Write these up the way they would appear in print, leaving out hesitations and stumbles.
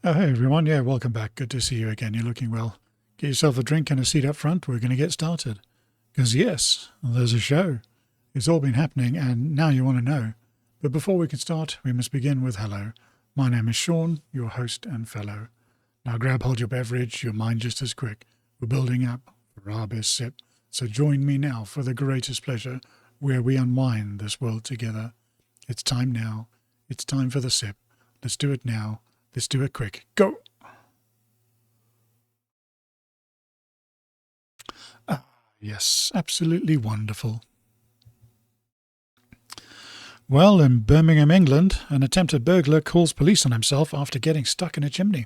Oh, hey everyone. Yeah, welcome back. Good to see you again. You're looking well. Get yourself a drink and a seat up front. We're going to get started. Because, yes, there's a show. It's all been happening and now you want to know. But before we can start, we must begin with hello. My name is Sean, your host and fellow. Now grab hold your beverage, your mind just as quick. We're building up for our best sip. So join me now for the greatest pleasure where we unwind this world together. It's time now. It's time for the sip. Let's do it now. Let's do it quick. Go! Ah, yes, absolutely wonderful. Well, in Birmingham, England, an attempted burglar calls police on himself after getting stuck in a chimney.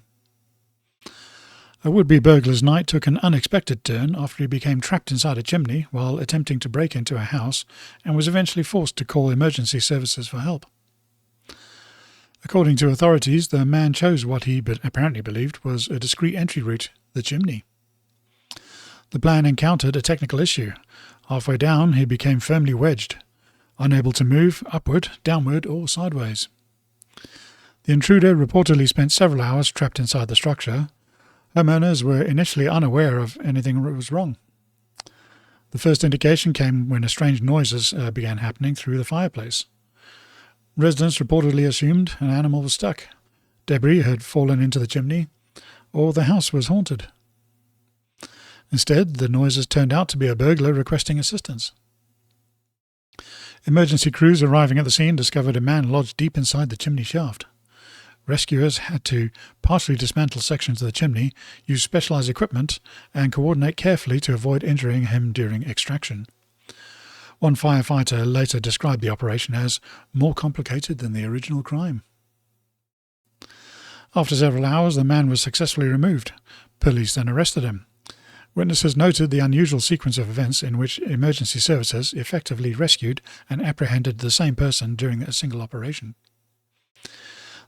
A would-be burglar's night took an unexpected turn after he became trapped inside a chimney while attempting to break into a house and was eventually forced to call emergency services for help. According to authorities, the man chose what he apparently believed was a discreet entry route, the chimney. The plan encountered a technical issue. Halfway down, he became firmly wedged, unable to move upward, downward, or sideways. The intruder reportedly spent several hours trapped inside the structure. Homeowners were initially unaware of anything that was wrong. The first indication came when strange noises began happening through the fireplace. Residents reportedly assumed an animal was stuck, debris had fallen into the chimney, or the house was haunted. Instead, the noises turned out to be a burglar requesting assistance. Emergency crews arriving at the scene discovered a man lodged deep inside the chimney shaft. Rescuers had to partially dismantle sections of the chimney, use specialized equipment, and coordinate carefully to avoid injuring him during extraction. One firefighter later described the operation as more complicated than the original crime. After several hours, the man was successfully removed. Police then arrested him. Witnesses noted the unusual sequence of events in which emergency services effectively rescued and apprehended the same person during a single operation.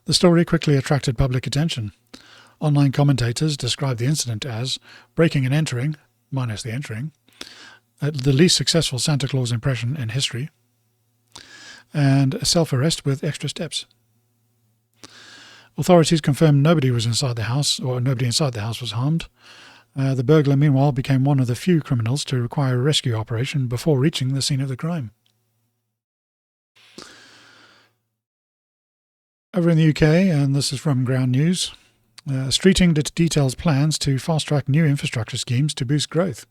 The story quickly attracted public attention. Online commentators described the incident as breaking and entering, minus the entering, the least successful Santa Claus impression in history, and a self-arrest with extra steps. Authorities confirmed nobody was inside the house, or nobody inside the house was harmed. The burglar, meanwhile, became one of the few criminals to require a rescue operation before reaching the scene of the crime. Over in the UK, and this is from Ground News, Streeting details plans to fast-track new infrastructure schemes to boost growth.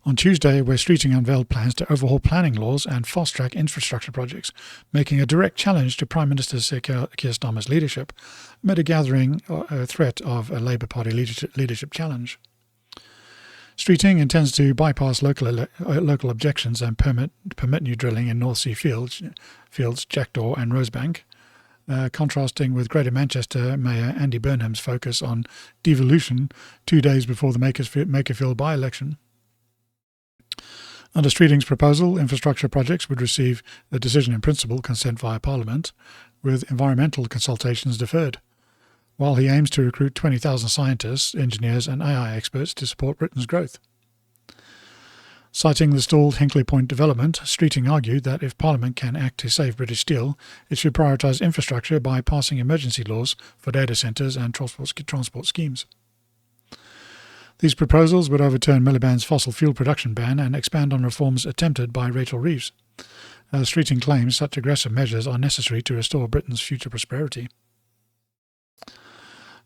On Tuesday, West Streeting unveiled plans to overhaul planning laws and fast-track infrastructure projects, making a direct challenge to Prime Minister Sir Keir Starmer's leadership amid a gathering threat of a Labour Party leadership challenge. Streeting intends to bypass local objections and permit new drilling in North Sea fields, Jackdaw and Rosebank, contrasting with Greater Manchester Mayor Andy Burnham's focus on devolution 2 days before the Makerfield by-election. Under Streeting's proposal, infrastructure projects would receive a decision in principle consent via Parliament, with environmental consultations deferred, while he aims to recruit 20,000 scientists, engineers and AI experts to support Britain's growth. Citing the stalled Hinkley Point development, Streeting argued that if Parliament can act to save British steel, it should prioritise infrastructure by passing emergency laws for data centres and transport schemes. These proposals would overturn Miliband's fossil fuel production ban and expand on reforms attempted by Rachel Reeves. Streeting claims such aggressive measures are necessary to restore Britain's future prosperity.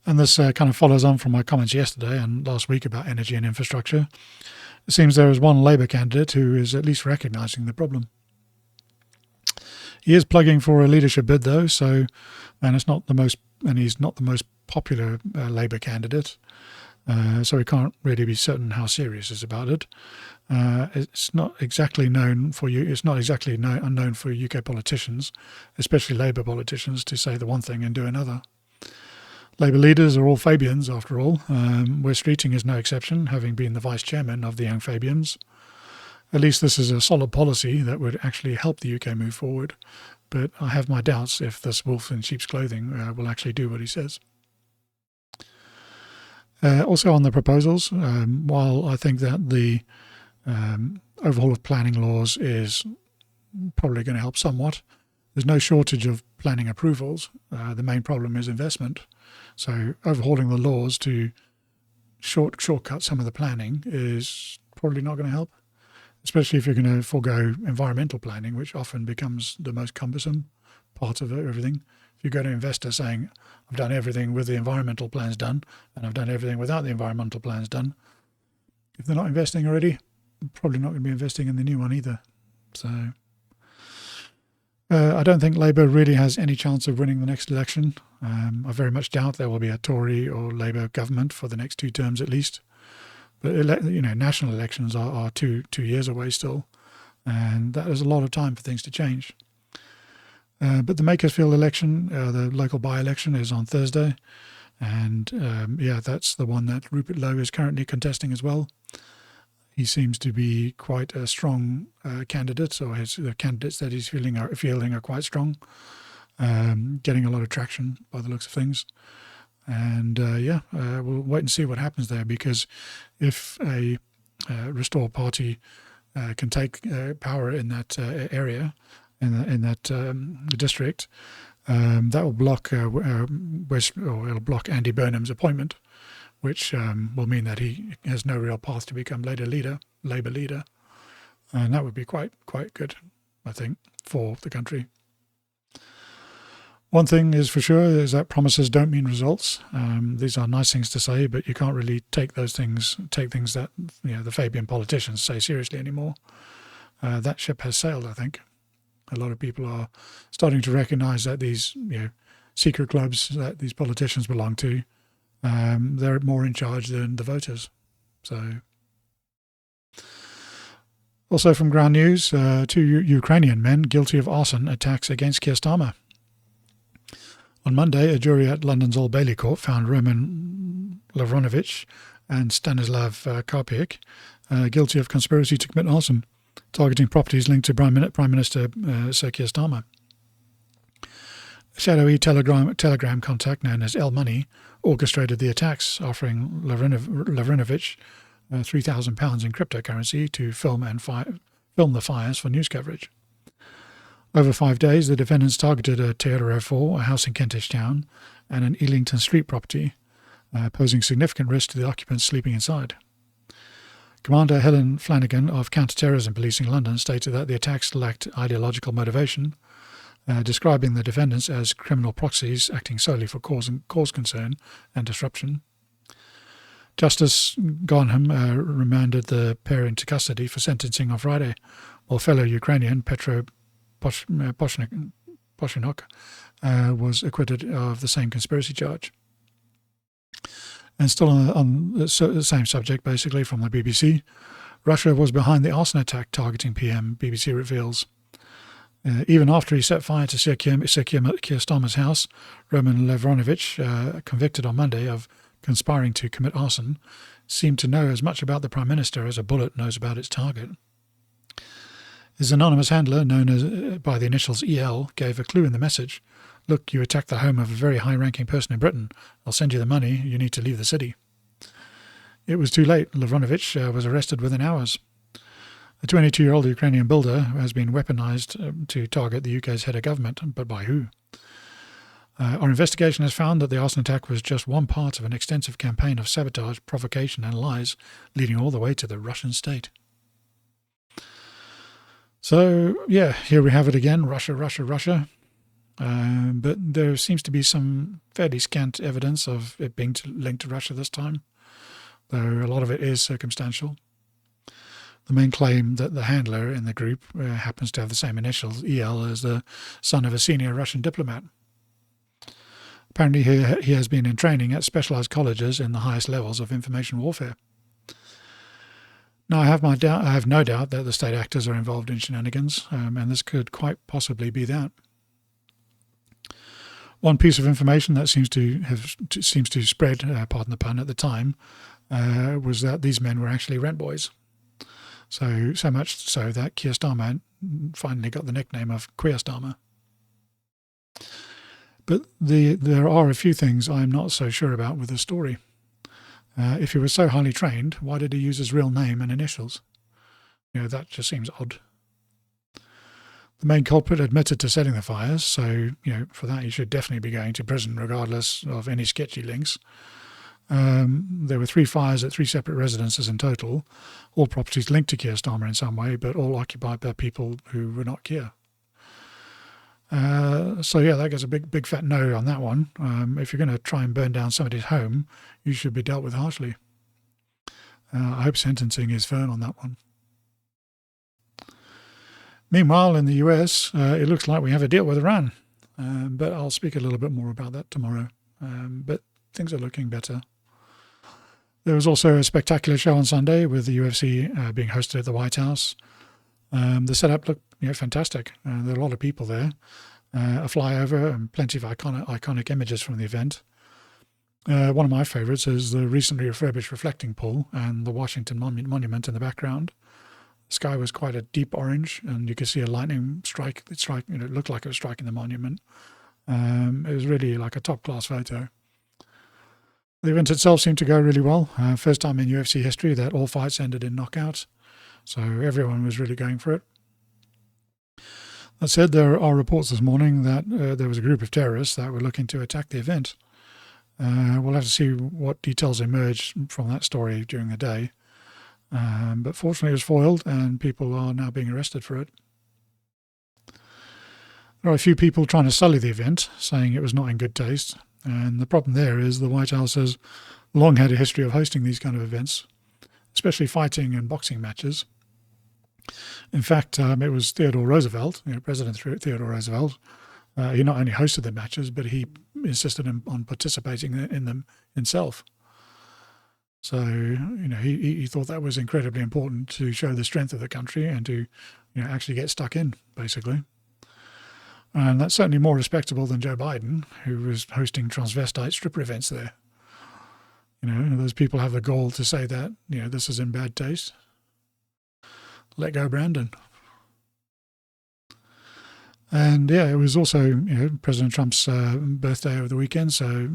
And this kind of follows on from my comments yesterday and last week about energy and infrastructure. It seems there is one Labour candidate who is at least recognising the problem. He is plugging for a leadership bid, though, and he's not the most popular Labour candidate. So we can't really be certain how serious he is about it. It's not exactly unknown for UK politicians, especially Labour politicians, to say the one thing and do another. Labour leaders are all Fabians, after all. Where Streeting is no exception, having been the vice chairman of the Young Fabians. At least this is a solid policy that would actually help the UK move forward. But I have my doubts if this wolf in sheep's clothing will actually do what he says. Also on the proposals, while I think that the overhaul of planning laws is probably going to help somewhat, there's no shortage of planning approvals. The main problem is investment. So overhauling the laws to shortcut some of the planning is probably not going to help, especially if you're going to forego environmental planning, which often becomes the most cumbersome part of everything. If you go to investors saying, I've done everything with the environmental plans done, and I've done everything without the environmental plans done, if they're not investing already, they're probably not going to be investing in the new one either. So I don't think Labour really has any chance of winning the next election. I very much doubt there will be a Tory or Labour government for the next 2 terms at least. But national elections are two years away still, and that is a lot of time for things to change. But the Makersfield election, the local by-election, is on Thursday, and that's the one that Rupert Lowe is currently contesting as well. He seems to be quite a strong candidate, or the candidates that he's feeling are quite strong, getting a lot of traction by the looks of things. And we'll wait and see what happens there, because if a Restore Party can take power in that area, in that district, that will block it'll block Andy Burnham's appointment, which will mean that he has no real path to become Labour leader, and that would be quite good, I think, for the country. One thing is for sure is that promises don't mean results. These are nice things to say, but you can't really take things that the Fabian politicians say seriously anymore. That ship has sailed, I think. A lot of people are starting to recognise that these secret clubs that these politicians belong to, they're more in charge than the voters. So, also from ground news, 2 Ukrainian men guilty of arson attacks against Keir Starmer. On Monday, a jury at London's Old Bailey Court found Roman Lavronovich and Stanislav Karpiuk guilty of conspiracy to commit arson, targeting properties linked to Prime Minister Sir Keir Starmer. A shadowy telegram contact known as El Money orchestrated the attacks, offering Lavronovich £3,000 in cryptocurrency to film the fires for news coverage. Over 5 days, the defendants targeted a Toyota 04, a house in Kentish Town, and an Ealington Street property, posing significant risk to the occupants sleeping inside. Commander Helen Flanagan of Counter-Terrorism Policing London stated that the attacks lacked ideological motivation, describing the defendants as criminal proxies acting solely for cause concern and disruption. Justice Garnham remanded the pair into custody for sentencing on Friday, while fellow Ukrainian Petro Poshnuk was acquitted of the same conspiracy charge. And still on the same subject, basically, from the BBC, Russia was behind the arson attack targeting PM, BBC reveals. Even after he set fire to Sir Keir Starmer's house, Roman Lavronovich, convicted on Monday of conspiring to commit arson, seemed to know as much about the Prime Minister as a bullet knows about its target. His anonymous handler, known as by the initials EL, gave a clue in the message. Look, you attacked the home of a very high-ranking person in Britain. I'll send you the money. You need to leave the city. It was too late. Lavronovich was arrested within hours. The 22-year-old Ukrainian builder has been weaponized to target the UK's head of government, but by who? Our investigation has found that the arson attack was just one part of an extensive campaign of sabotage, provocation and lies, leading all the way to the Russian state. So, here we have it again, Russia. But there seems to be some fairly scant evidence of it being linked to Russia this time, though a lot of it is circumstantial. The main claim that the handler in the group happens to have the same initials, EL, as the son of a senior Russian diplomat. Apparently he has been in training at specialised colleges in the highest levels of information warfare. Now, I have no doubt that the state actors are involved in shenanigans, and this could quite possibly be that. One piece of information that seems to spread, pardon the pun, at the time, was that these men were actually rent boys. So much so that Keir Starmer finally got the nickname of Queer Starmer. But there are a few things I'm not so sure about with the story. If he was so highly trained, why did he use his real name and initials? That just seems odd. The main culprit admitted to setting the fires, so for that you should definitely be going to prison regardless of any sketchy links. There were 3 fires at 3 separate residences in total, all properties linked to Keir Starmer in some way, but all occupied by people who were not Keir. So yeah, that gets a big fat no on that one. If you're going to try and burn down somebody's home, you should be dealt with harshly. I hope sentencing is firm on that one. Meanwhile, in the US, it looks like we have a deal with Iran, but I'll speak a little bit more about that tomorrow. But things are looking better. There was also a spectacular show on Sunday with the UFC being hosted at the White House. The setup looked fantastic. There were a lot of people there. A flyover and plenty of iconic images from the event. One of my favourites is the recently refurbished reflecting pool and the Washington Monument in the background. The sky was quite a deep orange, and you could see a lightning strike. It looked like it was striking the monument. It was really like a top-class photo. The event itself seemed to go really well. First time in UFC history that all fights ended in knockout, so everyone was really going for it. That said, there are reports this morning that there was a group of terrorists that were looking to attack the event. We'll have to see what details emerge from that story during the day. But fortunately it was foiled and people are now being arrested for it. There are a few people trying to sully the event, saying it was not in good taste. And the problem there is the White House has long had a history of hosting these kind of events, especially fighting and boxing matches. In fact, it was Theodore Roosevelt, President Theodore Roosevelt. He not only hosted the matches, but he insisted on participating in them himself. So, he thought that was incredibly important to show the strength of the country and to, actually get stuck in, basically. And that's certainly more respectable than Joe Biden, who was hosting transvestite stripper events there. Those people have the gall to say that, this is in bad taste. Let go, Brandon. And yeah, it was also, President Trump's birthday over the weekend. So,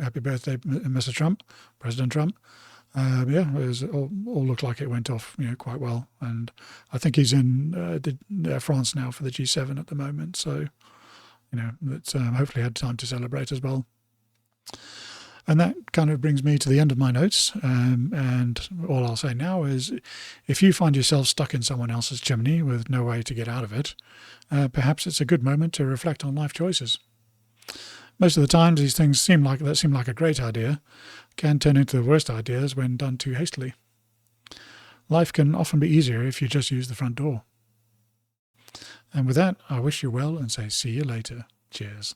happy birthday, Mr. Trump, President Trump. It was all looked like it went off, quite well. And I think he's in France now for the G7 at the moment. So, that's hopefully had time to celebrate as well. And that kind of brings me to the end of my notes. And all I'll say now is, if you find yourself stuck in someone else's chimney with no way to get out of it, perhaps it's a good moment to reflect on life choices. Most of the time, these things seem like a great idea, can turn into the worst ideas when done too hastily. Life can often be easier if you just use the front door. And with that, I wish you well and say see you later. Cheers.